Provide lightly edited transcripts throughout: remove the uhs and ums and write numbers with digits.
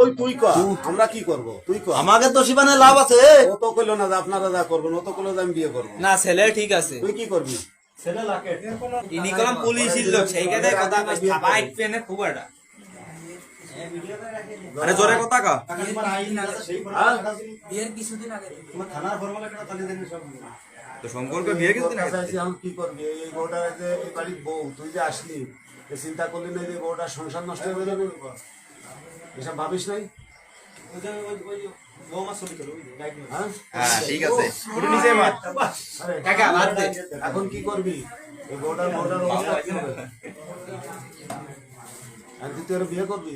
তুই তুই কর আমরা কি করব তুই কর আমাকে তো শিবানে লাভ আছে। ও তো কইলো না যে আপনারা যা করবেন ও তো কইলো যে আমি বিয়ে করব না ছেলে ঠিক আছে তুই কি করবি ইনি কলম পুলিশের লোক সেইখানে কথা কইছ বাইক পেনে খুব একটা আরে জোরে কথা কা। বিয়ের কিছুদিন আগে তো সম্পর্ক বিয়ে কিছুদিন আগে। আমি কি করবি এই বউটা যে এই বাড়ির বউ তুই যে আসলি এ চিন্তা করলি না যে বউটার সংসার নষ্ট হয়ে যাবে এসব ভাবিস নাই হ্যাঁ? হ্যাঁ ঠিক আছে পুরো নিচে মার। আরে, কাকা বাদ দে এখন কি করবি এই বউটার অবস্থা কি হবে? আর তুই ওর বিয়ে করবি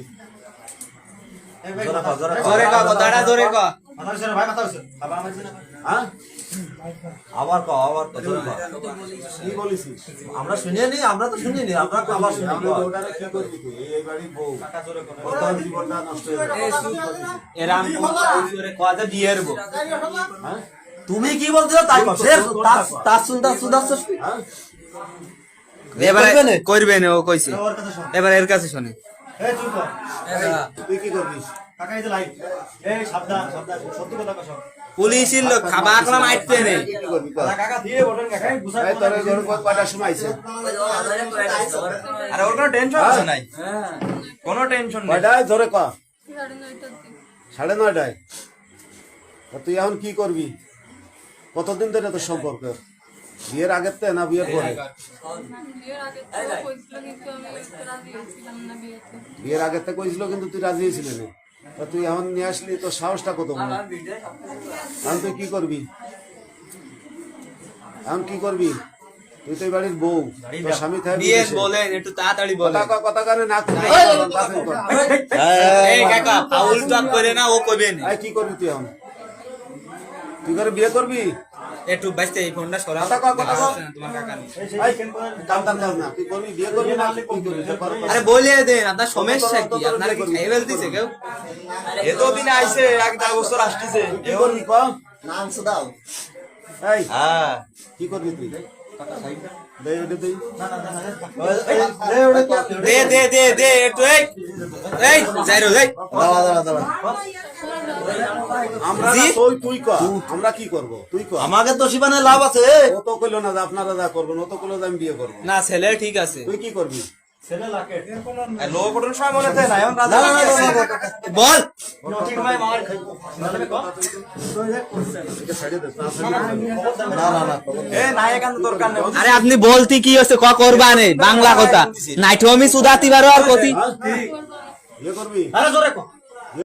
জোরে ক কথাটা জোরে ক হ্যাঁ আবার কও আবার কও জোরে কও। কি বলিস আমরা শুনিনি, আমরা তো শুনিনি, আমরা তো আবার শুনি। বউটারে কি করবি তুই এই বাড়ির বউ ওর তো জীবনটা নষ্ট হয়ে যাবে এরাম জোরে কথা বিয়ের বউ হ্যাঁ তুমি কি বলছো তাই কও। সে তার সুন্দর সুন্দর হ্যাঁ এবারে করবে না? করবে না ও কইছে এবার এর কাছে শুনে তুই কি করবি পুলিশের লোক খাবা আকলাম আইতে নেই কি করবি কর এই তোর ঘর কয়টার সময় আইছে আরে ওর কোনো টেনশন আছে নাই, কোনো টেনশন নেই। কয়টায় ধরে ক 9:30 9:30 তা তুই এখন কি করবি কতদিন ধরে তোর সম্পর্ক বিয়ের আগের তে না বিয়ের পরে বিয়ের আগে তো কইছিল কিন্তু আমি রাজি হয়েছিলাম না বিয়েতে। বিয়ের আগের তে কইছিল কিন্তু তুই রাজি হয়েছিলি না তা তুই এখন নিয়ে আসলি তোর সাহসটা কত বড় এখন তুই কি করবি এখন কি করবি তুই তো এই বাড়ির বউ তোর স্বামী থাকবে বিয়ে বিদেশে। বলেন একটু তাড়াতাড়ি বলেন কথা কানে না এই কাকা ফাউল তো করে না ও কইবে না কি করবি তুই এখন তুই করে বিয়ে করবি একটু বাইতে এই ফোনটা সরাও কথা কও, কথা কও। তোমার কাকা নি কাম না তুই করবি বিয়ে করবি না কি করবি আরে বলে দেন আপনার সমস্যা কি আপনারা কি খাই ফেলতেছে কেউ এত দিন আইছে এক দা বছর আসতেছে। কি করবি ক নাম সুদাও। এই হ্যাঁ কি করবি তুই দে ওটা তুই দে দে দে দে একটু এই যাইরো যাই দাঁড়া আমরা না, তুই কর আমরা কি করব তুই কর আমাকে তো শিবানে লাভ আছে। ও তো কইলো না যে আপনারা যা করবেন ও তো কইলো যে আমি বিয়ে করব না ছেলে ঠিক আছে তুই কি করবি লো কোটন সময় মনে থাকে না, এখন রাজা বল এ নায়ক আন দরকার নেই। আরে আপনি বলতে কি হচ্ছে ক করবা নে বাংলা কথা নাইটো আমি সুদাতি বারো আর কতি বিয়ে করবি আরে জোরে কও।